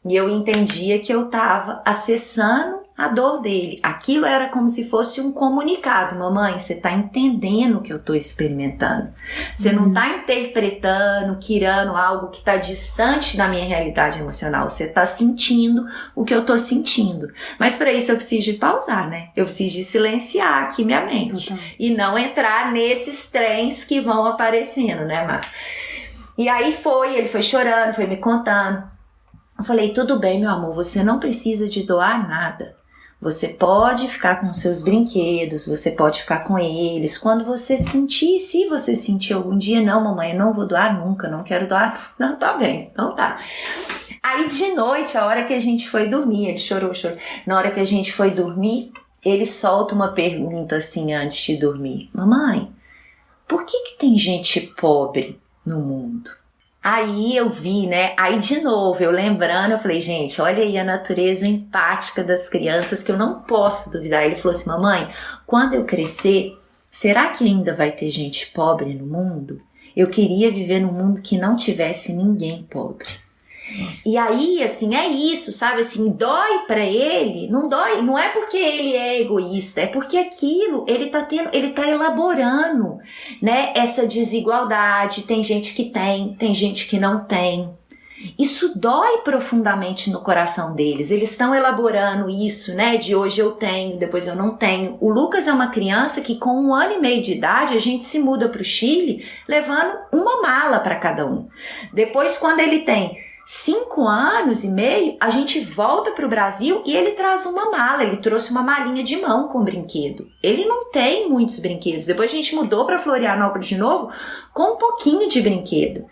E eu entendia que eu estava acessando a dor dele. Aquilo era como se fosse um comunicado. Mamãe, você está entendendo o que eu estou experimentando. Você não está interpretando, querendo algo que está distante da minha realidade emocional. Você está sentindo o que eu estou sentindo. Mas para isso eu preciso de pausar, né? Eu preciso de silenciar aqui minha mente. E não entrar nesses trens que vão aparecendo, né, Mar? E aí ele foi chorando, foi me contando. Eu falei, tudo bem, meu amor, você não precisa de doar nada. Você pode ficar com seus brinquedos, você pode ficar com eles. Quando você sentir, se você sentir algum dia, não, mamãe, eu não vou doar nunca, não quero doar. Não, tá bem, então tá. Aí de noite, a hora que a gente foi dormir, ele chorou. Na hora que a gente foi dormir, ele solta uma pergunta assim antes de dormir. Mamãe, por que tem gente pobre no mundo? Aí eu vi, né? Aí de novo, eu lembrando, eu falei, gente, olha aí a natureza empática das crianças que eu não posso duvidar. Ele falou assim, mamãe, quando eu crescer, será que ainda vai ter gente pobre no mundo? Eu queria viver num mundo que não tivesse ninguém pobre. E aí, assim, é isso, sabe? Assim, dói pra ele, não dói, não é porque ele é egoísta, é porque aquilo, ele tá elaborando, né? Essa desigualdade, tem gente que tem gente que não tem. Isso dói profundamente no coração deles, eles estão elaborando isso, né? De hoje eu tenho, depois eu não tenho. O Lucas é uma criança que com 1 ano e meio de idade, a gente se muda pro Chile, levando uma mala para cada um. Depois, quando ele tem 5 anos e meio, a gente volta para o Brasil e ele traz uma mala, ele trouxe uma malinha de mão com brinquedo. Ele não tem muitos brinquedos. Depois a gente mudou para Florianópolis de novo com um pouquinho de brinquedo.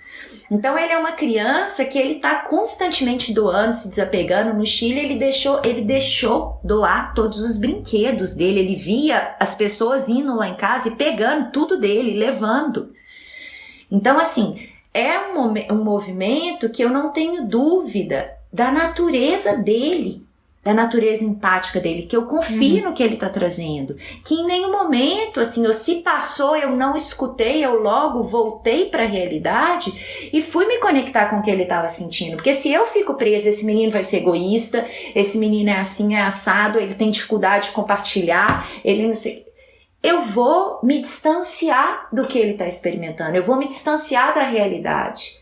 Então ele é uma criança que ele está constantemente doando, se desapegando. No Chile ele deixou doar todos os brinquedos dele. Ele via as pessoas indo lá em casa e pegando tudo dele, levando. Então assim, é um movimento que eu não tenho dúvida da natureza dele, da natureza empática dele, que eu confio no que ele está trazendo, que em nenhum momento, assim, se passou, eu não escutei, eu logo voltei para a realidade e fui me conectar com o que ele estava sentindo, porque se eu fico presa, esse menino vai ser egoísta, esse menino é assim, é assado, ele tem dificuldade de compartilhar, ele não sei... Eu vou me distanciar do que ele está experimentando, eu vou me distanciar da realidade.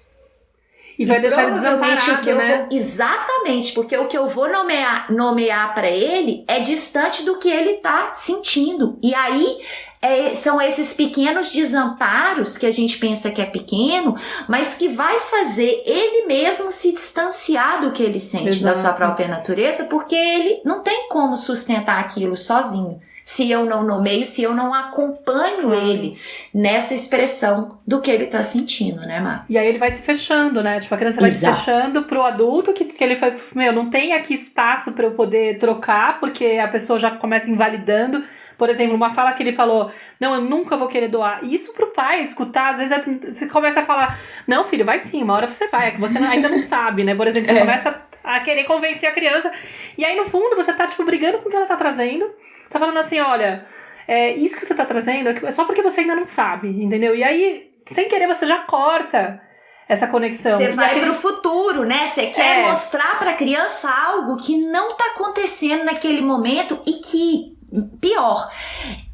E vai deixar ele desamparado, né? Exatamente, porque o que eu vou nomear para ele é distante do que ele está sentindo. E aí são esses pequenos desamparos que a gente pensa que é pequeno, mas que vai fazer ele mesmo se distanciar do que ele sente, da sua própria natureza, porque ele não tem como sustentar aquilo sozinho. Se eu não nomeio, se eu não acompanho ele nessa expressão do que ele tá sentindo, né, Mar? E aí ele vai se fechando, né? Tipo, a criança vai se fechando pro adulto que ele foi, não tem aqui espaço para eu poder trocar, porque a pessoa já começa invalidando. Por exemplo, uma fala que ele falou, não, eu nunca vou querer doar. Isso pro pai escutar, às vezes você começa a falar, não, filho, vai sim, uma hora você vai, é que você ainda não sabe, né? Por exemplo, você começa a querer convencer a criança, e aí no fundo você tá, tipo, brigando com o que ela tá trazendo. Tá falando assim, olha, isso que você tá trazendo é só porque você ainda não sabe, entendeu? E aí, sem querer, você já corta essa conexão. Você vai pro futuro, né? Você quer mostrar pra criança algo que não tá acontecendo naquele momento e que, pior,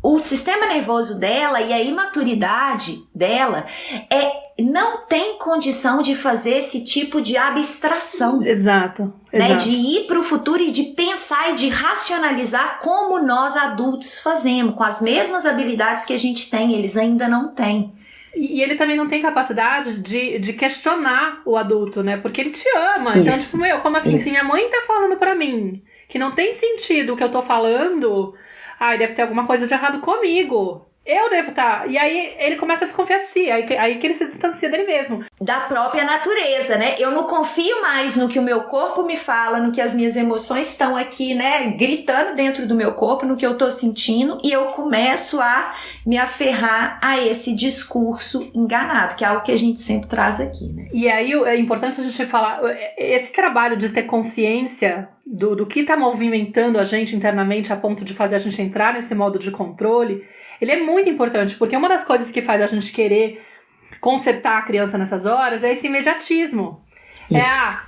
o sistema nervoso dela e a imaturidade dela não tem condição de fazer esse tipo de abstração. Exato. Né? De ir para o futuro e de pensar e de racionalizar como nós adultos fazemos, com as mesmas habilidades que a gente tem, eles ainda não têm. E ele também não tem capacidade de questionar o adulto, né? Porque ele te ama. Então, tipo, como assim? Se minha mãe tá falando pra mim que não tem sentido o que eu tô falando, deve ter alguma coisa de errado comigo. Eu devo estar. E aí ele começa a desconfiar de si. Aí que ele se distancia dele mesmo. Da própria natureza, né? Eu não confio mais no que o meu corpo me fala, no que as minhas emoções estão aqui, né? Gritando dentro do meu corpo, no que eu tô sentindo. E eu começo a me aferrar a esse discurso enganado, que é algo que a gente sempre traz aqui, né? E aí é importante a gente falar. Esse trabalho de ter consciência do que tá movimentando a gente internamente a ponto de fazer a gente entrar nesse modo de controle, ele é muito importante, porque uma das coisas que faz a gente querer consertar a criança nessas horas é esse imediatismo.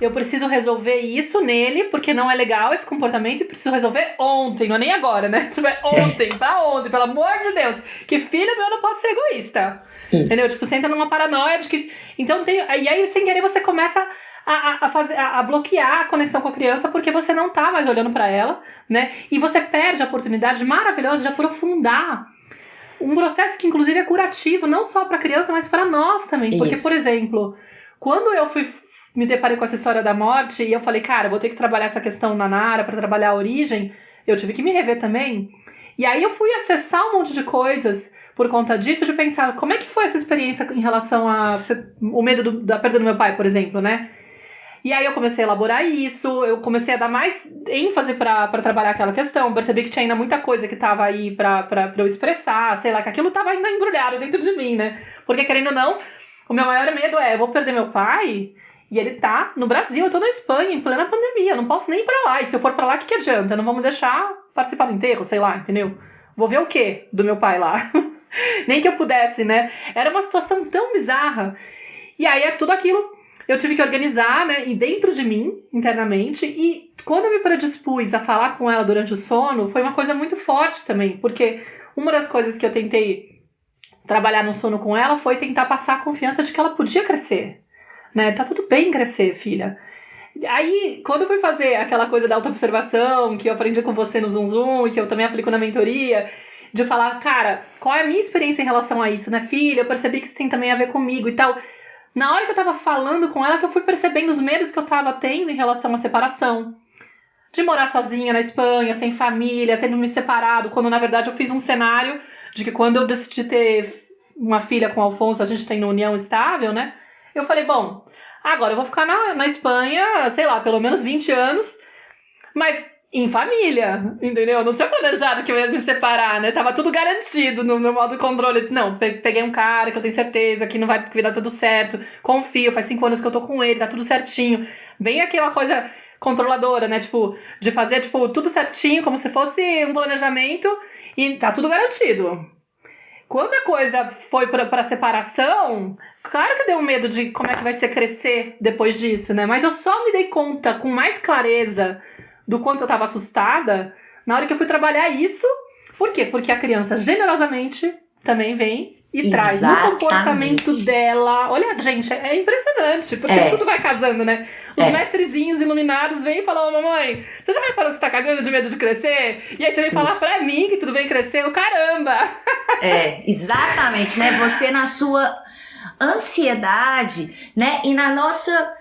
Eu preciso resolver isso nele, porque não é legal esse comportamento, e preciso resolver ontem, não é nem agora, né? Tipo, ontem, pra ontem, pelo amor de Deus. Que filho meu não pode ser egoísta. Entendeu? Tipo, você entra numa paranoia de que... Então, e aí, sem querer, você começa a bloquear a conexão com a criança, porque você não tá mais olhando pra ela, né? E você perde a oportunidade maravilhosa de aprofundar um processo que, inclusive, é curativo, não só para a criança, mas para nós também. Porque, por exemplo, quando eu me deparei com essa história da morte e eu falei, cara, vou ter que trabalhar essa questão na Nara para trabalhar a origem, eu tive que me rever também. E aí eu fui acessar um monte de coisas por conta disso, de pensar como é que foi essa experiência em relação ao medo da perda do meu pai, por exemplo, né? E aí eu comecei a elaborar isso, eu comecei a dar mais ênfase para trabalhar aquela questão, percebi que tinha ainda muita coisa que estava aí para eu expressar, sei lá, que aquilo estava ainda embrulhado dentro de mim, né? Porque, querendo ou não, o meu maior medo eu vou perder meu pai e ele tá no Brasil, eu tô na Espanha, em plena pandemia, eu não posso nem ir pra lá, e se eu for pra lá, o que adianta? Não vão me deixar participar do enterro, sei lá, entendeu? Vou ver o quê do meu pai lá? Nem que eu pudesse, né? Era uma situação tão bizarra. E aí é tudo aquilo... Eu tive que organizar, né, e dentro de mim, internamente, e quando eu me predispus a falar com ela durante o sono, foi uma coisa muito forte também, porque uma das coisas que eu tentei trabalhar no sono com ela foi tentar passar a confiança de que ela podia crescer, né, tá tudo bem crescer, filha. Aí, quando eu fui fazer aquela coisa da autoobservação, que eu aprendi com você no Zoom Zoom, e que eu também aplico na mentoria, de falar, cara, qual é a minha experiência em relação a isso, né, filha, eu percebi que isso tem também a ver comigo e tal. Na hora que eu tava falando com ela, que eu fui percebendo os medos que eu tava tendo em relação à separação. De morar sozinha na Espanha, sem família, tendo me separado, quando na verdade eu fiz um cenário de que quando eu decidi ter uma filha com o Alfonso, a gente tem uma união estável, né? Eu falei, bom, agora eu vou ficar na Espanha, sei lá, pelo menos 20 anos, mas em família, entendeu? Não tinha planejado que eu ia me separar, né? Tava tudo garantido no meu modo de controle. Não, peguei um cara que eu tenho certeza que não vai dar tudo certo. Confio, faz 5 anos que eu tô com ele, tá tudo certinho. Bem aquela coisa controladora, né? Tipo, de fazer, tipo, tudo certinho, como se fosse um planejamento e tá tudo garantido. Quando a coisa foi pra separação, claro que deu um medo de como é que vai ser crescer depois disso, né? Mas eu só me dei conta com mais clareza do quanto eu tava assustada na hora que eu fui trabalhar isso. Por quê? Porque a criança generosamente também vem e traz no comportamento dela. Olha, gente, é impressionante, porque tudo vai casando, né? Os mestrezinhos iluminados vêm e falam, mamãe, você já reparou que você tá cagando de medo de crescer? E aí você vem falar pra mim que tudo bem crescer? Caramba! Exatamente, né? Você na sua ansiedade, né? E na nossa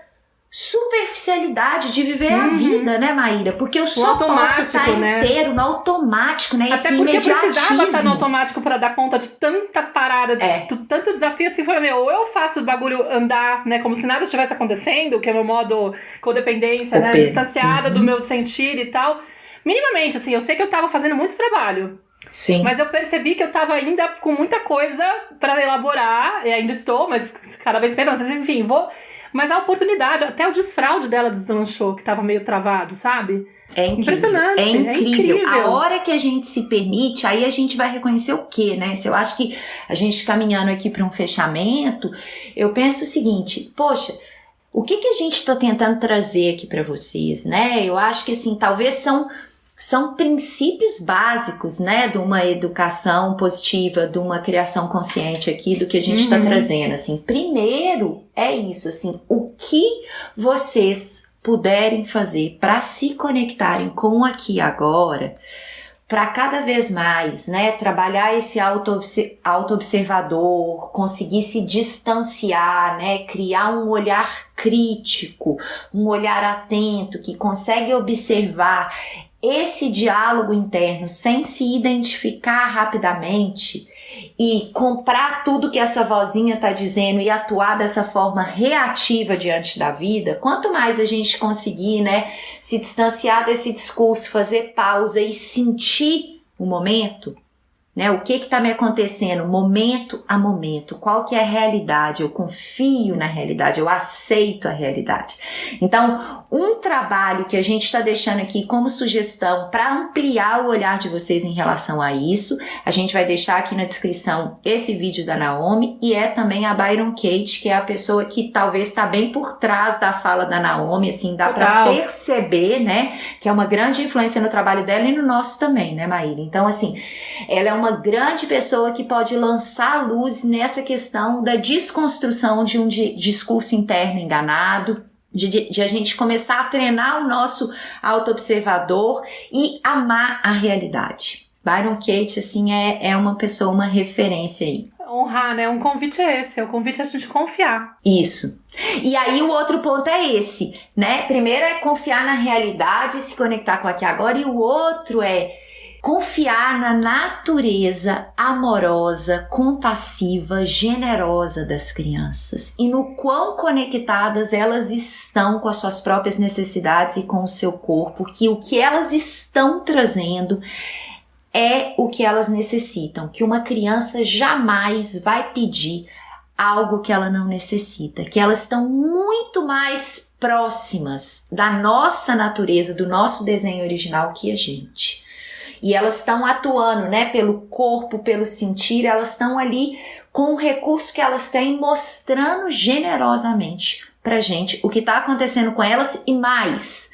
superficialidade de viver a vida, né, Maíra? Porque eu só posso estar inteiro no automático, né? Até porque eu precisava estar no automático para dar conta de tanta parada, tanto desafio assim, foi ou eu faço o bagulho andar, né, como se nada estivesse acontecendo, que é o meu modo codependência, né, distanciada do meu sentir e tal. Minimamente, assim, eu sei que eu tava fazendo muito trabalho. Sim. Mas eu percebi que eu tava ainda com muita coisa para elaborar, e ainda estou, mas cada vez menos, enfim, vou... Mas a oportunidade, até o desfraude dela deslanchou, que tava meio travado, sabe? É incrível. Impressionante. É incrível. A hora que a gente se permite, aí a gente vai reconhecer o quê, né? Se eu acho que a gente caminhando aqui para um fechamento, eu penso o seguinte, poxa, o que a gente está tentando trazer aqui para vocês, né? Eu acho que, assim, talvez são princípios básicos, né, de uma educação positiva, de uma criação consciente aqui, do que a gente está trazendo, assim. Primeiro é isso, assim, o que vocês puderem fazer para se conectarem com o aqui e agora, para cada vez mais, né, trabalhar esse auto-observador, conseguir se distanciar, né, criar um olhar crítico, um olhar atento, que consegue observar esse diálogo interno sem se identificar rapidamente e comprar tudo que essa vozinha está dizendo e atuar dessa forma reativa diante da vida, quanto mais a gente conseguir, né, se distanciar desse discurso, fazer pausa e sentir o momento, né, o que está me acontecendo, momento a momento, qual que é a realidade, eu confio na realidade, eu aceito a realidade. Então, um trabalho que a gente está deixando aqui como sugestão para ampliar o olhar de vocês em relação a isso, a gente vai deixar aqui na descrição esse vídeo da Naomi e é também a Byron Katie, que é a pessoa que talvez está bem por trás da fala da Naomi, assim, dá para perceber, né, que é uma grande influência no trabalho dela e no nosso também, né, Maíra? Então, assim, ela é uma grande pessoa que pode lançar luz nessa questão da desconstrução de um discurso interno enganado, de a gente começar a treinar o nosso auto-observador e amar a realidade. Byron Katie, assim, é uma pessoa, uma referência aí. Honrar, né? Um convite é esse, é o convite a gente confiar. Isso. E aí o outro ponto é esse, né? Primeiro é confiar na realidade, se conectar com aqui agora, e o outro é confiar na natureza amorosa, compassiva, generosa das crianças e no quão conectadas elas estão com as suas próprias necessidades e com o seu corpo, que o que elas estão trazendo é o que elas necessitam, que uma criança jamais vai pedir algo que ela não necessita, que elas estão muito mais próximas da nossa natureza, do nosso desenho original que a gente. E elas estão atuando, né, pelo corpo, pelo sentir, elas estão ali com o recurso que elas têm, mostrando generosamente pra gente o que está acontecendo com elas e mais.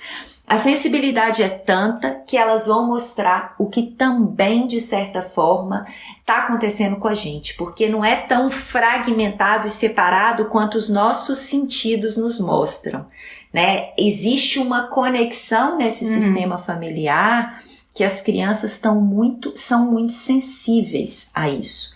A sensibilidade é tanta que elas vão mostrar o que também, de certa forma, está acontecendo com a gente, porque não é tão fragmentado e separado quanto os nossos sentidos nos mostram, né? Existe uma conexão nesse sistema familiar que as crianças são muito sensíveis a isso.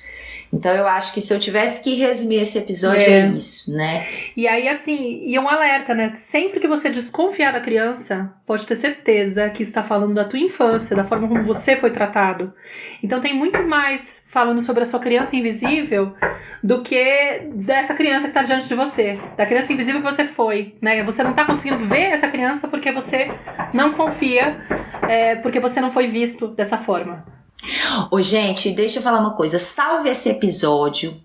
Então eu acho que se eu tivesse que resumir esse episódio é isso, né? E aí assim, e um alerta, né? Sempre que você desconfiar da criança, pode ter certeza que isso está falando da tua infância, da forma como você foi tratado. Então tem muito mais falando sobre a sua criança invisível do que dessa criança que está diante de você, da criança invisível que você foi, né? Você não está conseguindo ver essa criança porque você não confia, porque você não foi visto dessa forma. Ô, gente, deixa eu falar uma coisa. Salve esse episódio.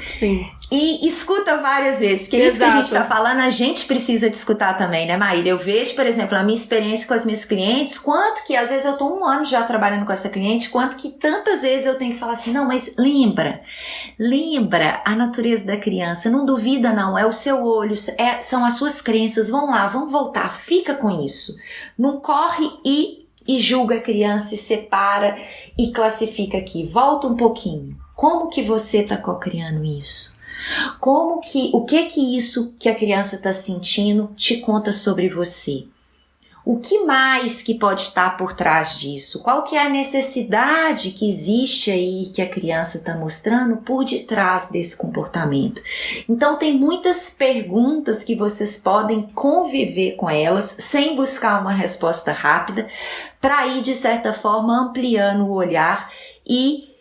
Sim. E escuta várias vezes, porque isso que a gente está falando, a gente precisa de escutar também, né, Maíra? Eu vejo, por exemplo, a minha experiência com as minhas clientes, quanto que às vezes eu estou 1 ano já trabalhando com essa cliente, quanto que tantas vezes eu tenho que falar assim, não, mas lembra a natureza da criança, não duvida não, é o seu olho, são as suas crenças, vão lá, vamos voltar, fica com isso. Não corre e julga a criança, e separa e classifica aqui. Volta um pouquinho. Como que você está co-criando isso? O que isso que a criança está sentindo te conta sobre você? O que mais que pode estar por trás disso? Qual que é a necessidade que existe aí que a criança está mostrando por detrás desse comportamento? Então tem muitas perguntas que vocês podem conviver com elas sem buscar uma resposta rápida para ir de certa forma ampliando o olhar e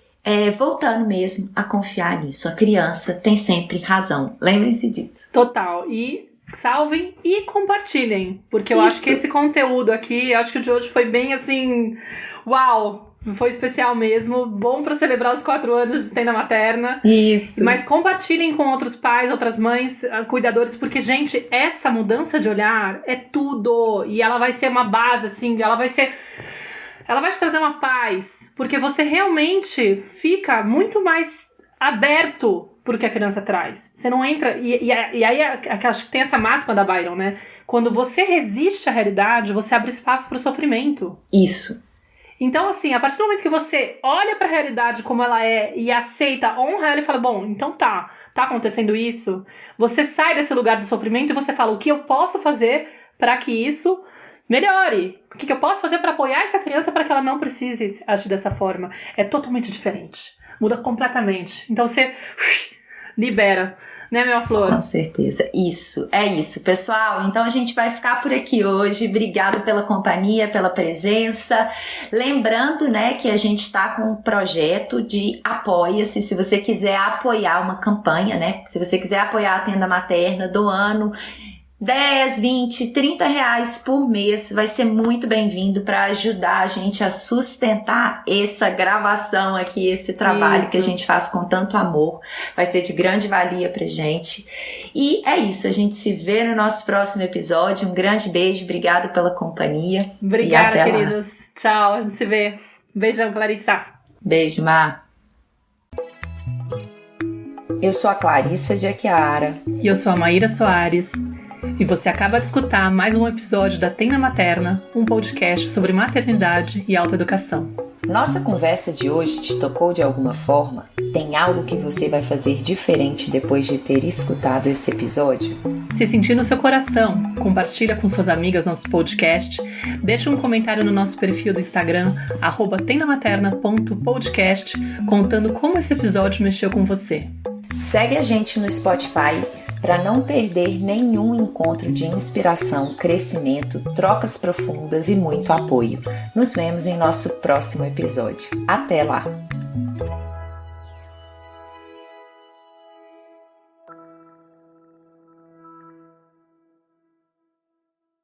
voltando mesmo a confiar nisso. A criança tem sempre razão. Lembrem-se disso. Total. E salvem e compartilhem. Porque eu acho que esse conteúdo aqui, eu acho que o de hoje foi bem assim, uau! Foi especial mesmo. Bom para celebrar os 4 anos de tenda materna. Isso. Mas compartilhem com outros pais, outras mães, cuidadores, porque, gente, essa mudança de olhar é tudo. E ela vai ser uma base, assim, ela vai te trazer uma paz. Porque você realmente fica muito mais aberto pro que a criança traz. Você não entra... E aí, acho que tem essa máxima da Byron, né? Quando você resiste à realidade, você abre espaço pro sofrimento. Isso. Então, assim, a partir do momento que você olha pra realidade como ela é e aceita, honra ela e fala, bom, então tá acontecendo isso, você sai desse lugar do sofrimento e você fala, o que eu posso fazer para que isso melhore? O que eu posso fazer para apoiar essa criança para que ela não precise agir dessa forma? É totalmente diferente. Muda completamente. Então você libera. Né, minha flor? Com certeza. Isso, é isso, pessoal. Então a gente vai ficar por aqui hoje. Obrigada pela companhia, pela presença. Lembrando, né, que a gente está com um projeto de apoia-se. Se você quiser apoiar uma campanha, né? Se você quiser apoiar a tenda materna do ano, 10, 20, 30 reais por mês vai ser muito bem-vindo para ajudar a gente a sustentar essa gravação aqui, esse trabalho que a gente faz com tanto amor. Vai ser de grande valia pra gente. E é isso, a gente se vê no nosso próximo episódio. Um grande beijo, obrigada pela companhia. Obrigada, queridos. Tchau, a gente se vê. Beijão, Clarissa. Beijo, Mar. Eu sou a Clarissa de Aquiara. E eu sou a Maíra Soares. E você acaba de escutar mais um episódio da Tenda Materna, um podcast sobre maternidade e autoeducação. Nossa conversa de hoje te tocou de alguma forma? Tem algo que você vai fazer diferente depois de ter escutado esse episódio? Se sentir no seu coração, compartilha com suas amigas nosso podcast, deixa um comentário no nosso perfil do Instagram, @tendamaterna.podcast, contando como esse episódio mexeu com você. Segue a gente no Spotify para não perder nenhum encontro de inspiração, crescimento, trocas profundas e muito apoio. Nos vemos em nosso próximo episódio. Até lá!